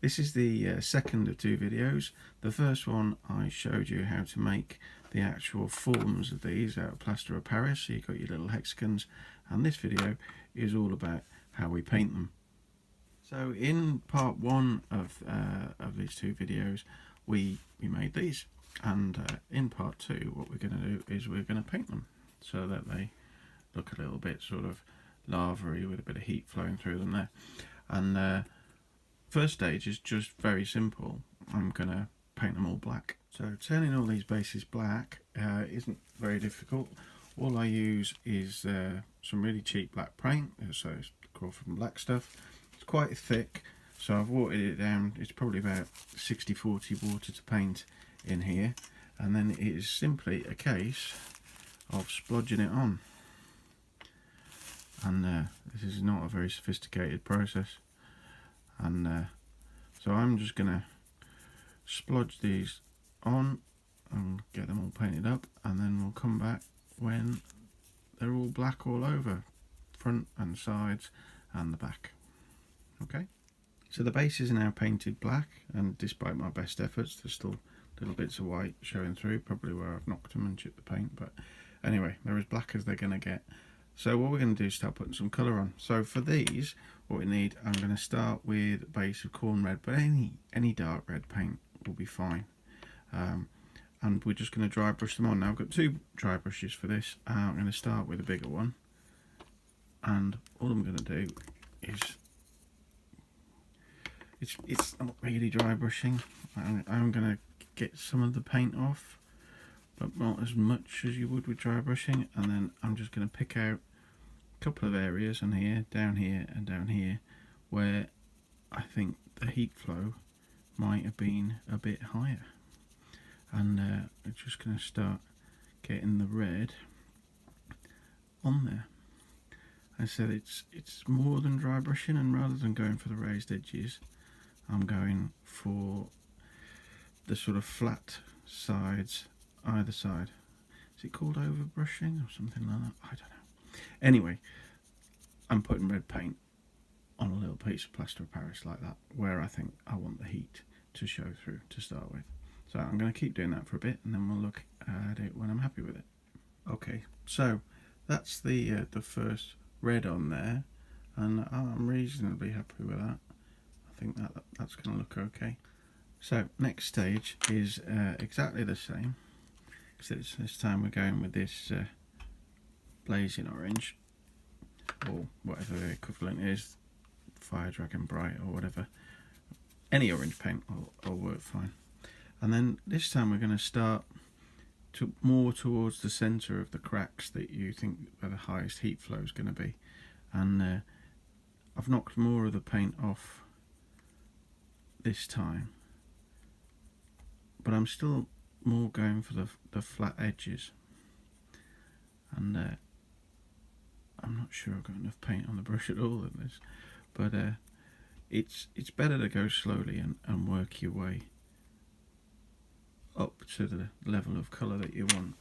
This is the second of two videos. The first one I showed you how to make the actual forms of these out of plaster of Paris. So you've got your little hexagons, and this video is all about how we paint them. So in part one of these two videos we made these, and in part two what we're going to do is we're going to paint them so that they look a little bit sort of lava-y with a bit of heat flowing through them there. And first stage is just very simple. I'm going to paint them all black. So turning all these bases black isn't very difficult. All I use is some really cheap black paint, so it's Crawford Black stuff. It's quite thick, so I've watered it down. It's probably about 60-40 water to paint in here, and then it is simply a case of splodging it on. And this is not a very sophisticated process, and so I'm just gonna splodge these on and get them all painted up, and then we'll come back when they're all black all over, front and sides and the back. Okay, so the bases are now painted black, and despite my best efforts there's still little bits of white showing through, probably where I've knocked them and chipped the paint, but anyway, they're as black as they're going to get. So what we're going to do is start putting some colour on. So for these, what we need, I'm going to start with a base of corn red, but any dark red paint will be fine. And we're just going to dry brush them on. Now I've got two dry brushes for this. I'm going to start with a bigger one, and all I'm going to do is, it's not really dry brushing. I'm going to get some of the paint off, but not as much as you would with dry brushing, and then I'm just going to pick out a couple of areas on here, down here and down here, where I think the heat flow might have been a bit higher, and I'm just going to start getting the red on there. I said it's more than dry brushing, and rather than going for the raised edges, I'm going for the sort of flat sides either side. Is it called over brushing or something like that? I don't know. Anyway, I'm putting red paint on a little piece of plaster of Paris like that, where I think I want the heat to show through to start with. So I'm going to keep doing that for a bit, and then we'll look at it when I'm happy with it. Okay, so that's the first red on there, and I'm reasonably happy with that. I think that's going to look okay. So next stage is exactly the same, except this time we're going with this blazing orange, or whatever the equivalent is, Fire Dragon Bright or whatever. Any orange paint will work fine. And then this time we're going to start more towards the centre of the cracks that you think where the highest heat flow is going to be. And I've knocked more of the paint off this time, but I'm still more going for the flat edges, and I'm not sure I've got enough paint on the brush at all in this, but it's better to go slowly and work your way up to the level of colour that you want,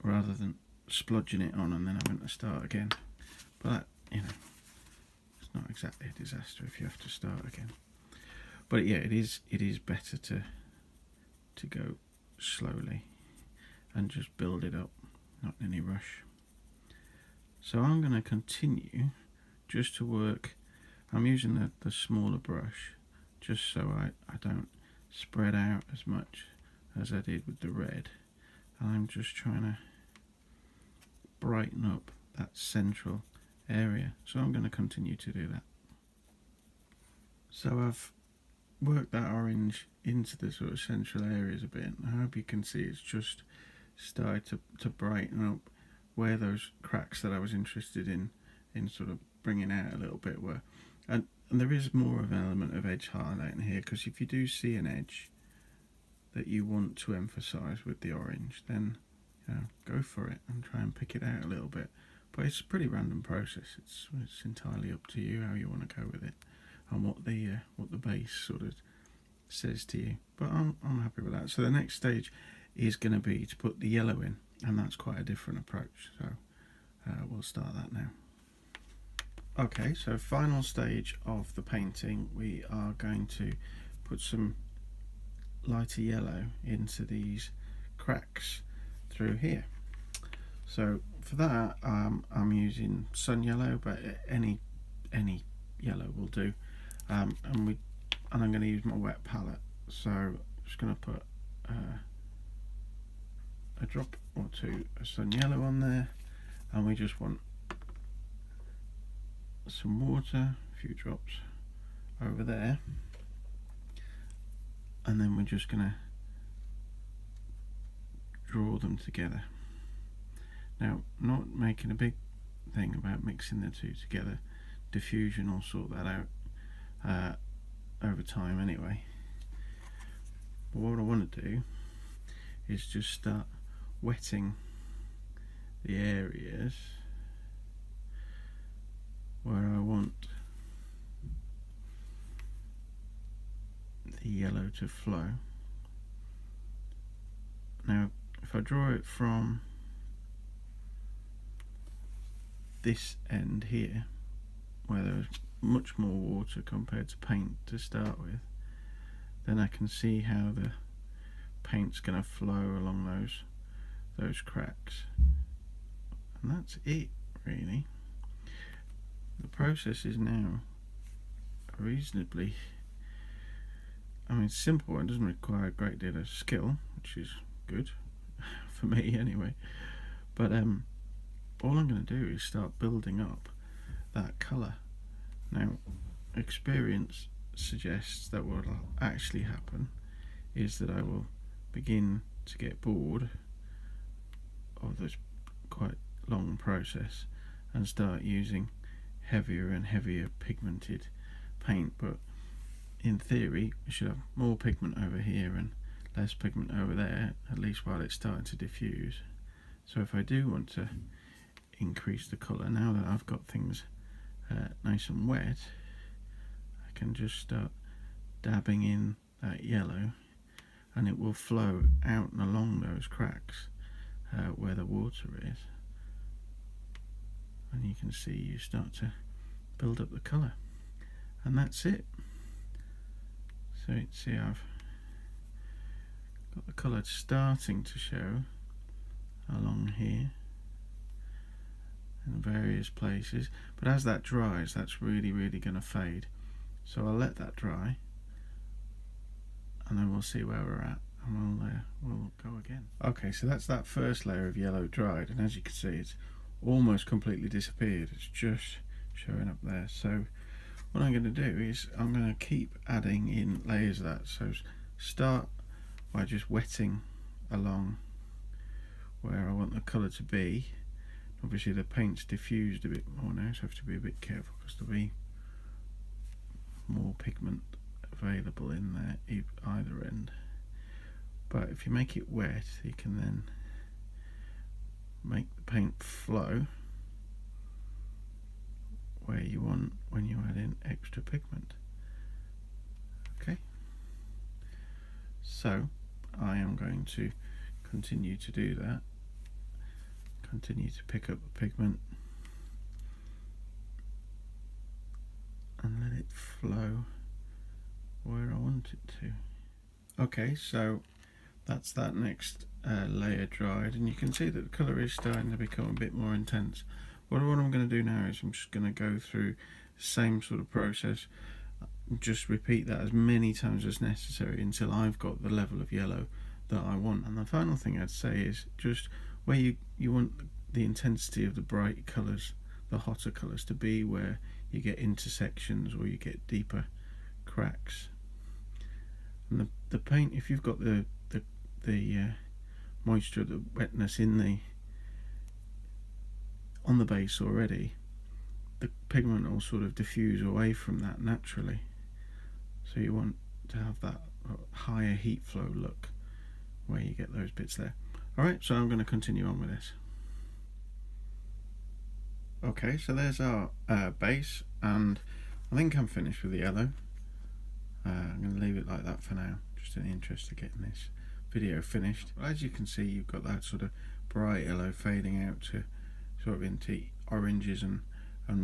rather than splodging it on and then having to start again. But that, you know, it's not exactly a disaster if you have to start again. But yeah, it is better to go slowly and just build it up, not in any rush. So I'm going to continue just to work. I'm using the smaller brush just so I don't spread out as much as I did with the red. And I'm just trying to brighten up that central area. So I'm going to continue to do that. So I've work that orange into the sort of central areas a bit. I hope you can see it's just started to brighten up where those cracks that I was interested in sort of bringing out a little bit were. And there is more of an element of edge highlighting here, because if you do see an edge that you want to emphasise with the orange, then go for it and try and pick it out a little bit. But it's a pretty random process. It's entirely up to you how you want to go with it, and what the base sort of says to you. But I'm happy with that. So the next stage is going to be to put the yellow in, and that's quite a different approach. So we'll start that now. Okay, so final stage of the painting, we are going to put some lighter yellow into these cracks through here. So for that I'm using sun yellow, but any yellow will do, and I'm going to use my wet palette. So I'm just going to put a drop or two of sun yellow on there, and we just want some water, a few drops over there, and then we're just going to draw them together. Now, not making a big thing about mixing the two together, diffusion will sort that out over time anyway. But what I want to do is just start wetting the areas where I want the yellow to flow. Now, if I draw it from this end here, where there's much more water compared to paint to start with, then I can see how the paint's going to flow along those cracks, and that's it really. The process is now reasonably, simple. It doesn't require a great deal of skill, which is good for me anyway. But all I'm going to do is start building up that colour. Now, experience suggests that what will actually happen is that I will begin to get bored of this quite long process and start using heavier and heavier pigmented paint. But in theory, we should have more pigment over here and less pigment over there, at least while it's starting to diffuse. So if I do want to increase the colour, now that I've got things nice and wet, I can just start dabbing in that yellow, and it will flow out and along those cracks where the water is, and you can see you start to build up the colour, and that's it. So you see I've got the colour starting to show along here in various places, but as that dries, that's really going to fade. So I'll let that dry, and then we'll see where we're at, and we'll go again. Okay, so that's that first layer of yellow dried, and as you can see, it's almost completely disappeared. It's just showing up there. So what I'm going to do is I'm going to keep adding in layers of that. So start by just wetting along where I want the colour to be. Obviously the paint's diffused a bit more now, so I have to be a bit careful because there'll be more pigment available in there either end. But if you make it wet, you can then make the paint flow where you want when you add in extra pigment. Okay, so I am going to continue to do that, continue to pick up the pigment and let it flow where I want it to. Okay, so that's that next layer dried, and you can see that the colour is starting to become a bit more intense. What I'm going to do now is I'm just going to go through the same sort of process, just repeat that as many times as necessary until I've got the level of yellow that I want. And the final thing I'd say is just where you want the intensity of the bright colours, the hotter colours, to be where you get intersections or you get deeper cracks. And the paint, if you've got the moisture, the wetness on the base already, the pigment will sort of diffuse away from that naturally. So you want to have that higher heat flow look where you get those bits there. Alright, so I'm going to continue on with this. Okay, so there's our base, and I think I'm finished with the yellow. I'm going to leave it like that for now, just in the interest of getting this video finished. But as you can see, you've got that sort of bright yellow fading out to sort of into oranges and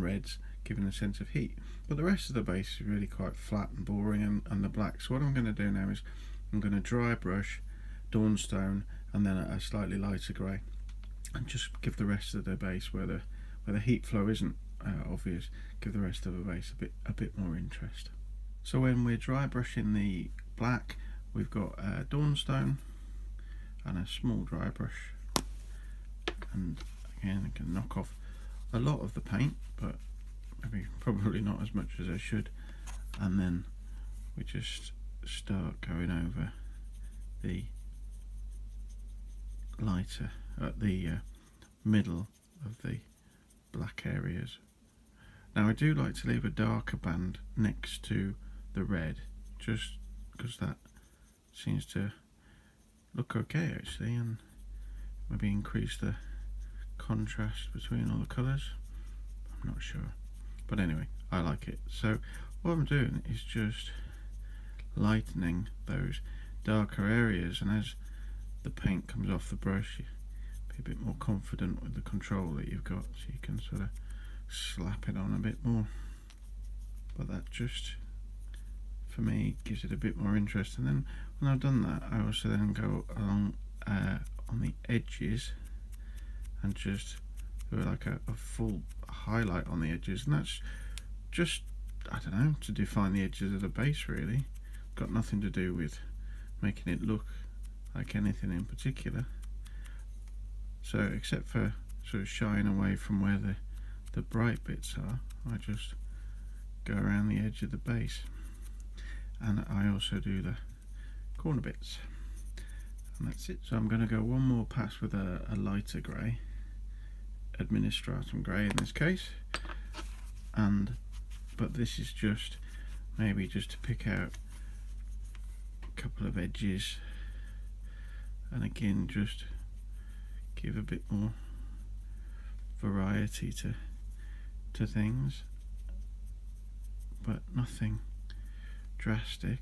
reds, giving a sense of heat. But the rest of the base is really quite flat and boring, and the black. So what I'm going to do now is I'm going to dry brush Dawnstone and then a slightly lighter grey, and just give the rest of the base where the heat flow isn't obvious, give the rest of the base a bit more interest. So when we're dry brushing the black, we've got Dawnstone and a small dry brush, and again I can knock off a lot of the paint, but maybe probably not as much as I should, and then we just start going over the lighter at the middle of the black areas. Now I do like to leave a darker band next to the red, just because that seems to look okay actually, and maybe increase the contrast between all the colours. I'm not sure, but anyway, I like it. So what I'm doing is just lightening those darker areas, and as the paint comes off the brush, you be a bit more confident with the control that you've got, so you can sort of slap it on a bit more. But that just, for me, gives it a bit more interest. And then when I've done that, I also then go along on the edges and just do like a full highlight on the edges, and that's just, I don't know, to define the edges of the base really. Got nothing to do with making it look like anything in particular, so except for sort of shying away from where the bright bits are, I just go around the edge of the base, and I also do the corner bits, and that's it. So I'm going to go one more pass with a lighter grey, administratum grey in this case, but this is just maybe just to pick out a couple of edges, and again just give a bit more variety to things, but nothing drastic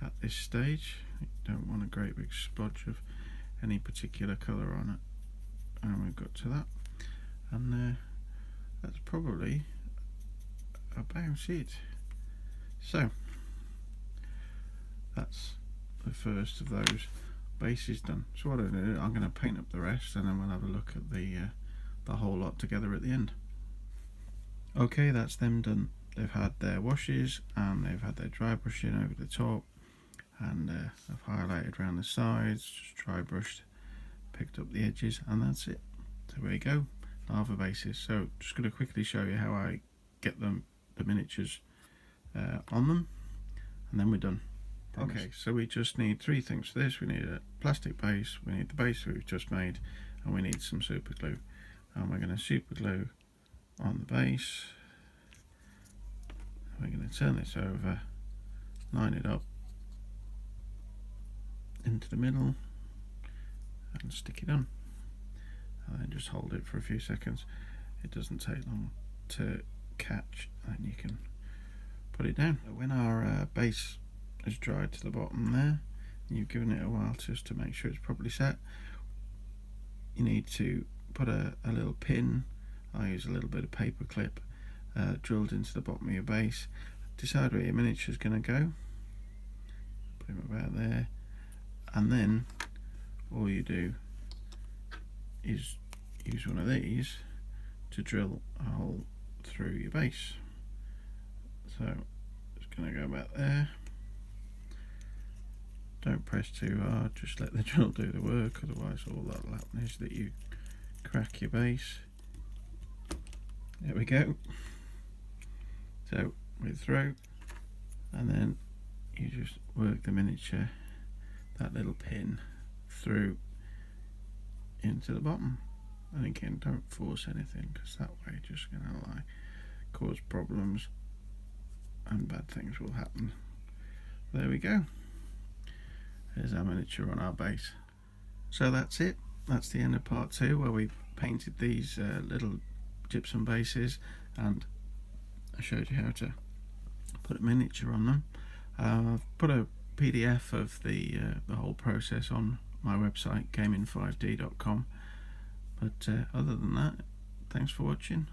at this stage. You don't want a great big splodge of any particular colour on it, and we've got to that, and that's probably about it. So that's the first of those bases done. So what I'm going to do, I'm going to paint up the rest, and then we'll have a look at the whole lot together at the end. Okay, that's them done. They've had their washes and they've had their dry brushing over the top, and I've highlighted around the sides, just dry brushed, picked up the edges, and that's it. So there you go, lava bases. So just going to quickly show you how I get the miniatures on them, and then we're done. Okay, so we just need three things for this. We need a plastic base, we need the base we've just made, and we need some super glue. And we're going to super glue on the base. We're going to turn this over, line it up into the middle, and stick it on, and then just hold it for a few seconds. It doesn't take long to catch, and you can put it down. When our base is dried to the bottom there, and you've given it a while just to make sure it's properly set, you need to put a little pin. I use a little bit of paper clip drilled into the bottom of your base. Decide where your miniature is going to go, put him about there, and then all you do is use one of these to drill a hole through your base. So it's going to go about there. Don't press too hard, just let the drill do the work, otherwise all that will happen is that you crack your base. There we go. So we're through, and then you just work the miniature, that little pin, through into the bottom. And again, don't force anything, because that way you're just going to cause problems and bad things will happen. There we go. There's our miniature on our base. So that's it. That's the end of part 2, where we painted these little gypsum bases, and I showed you how to put a miniature on them. I've put a PDF of the whole process on my website, gaming5d.com. But other than that, thanks for watching.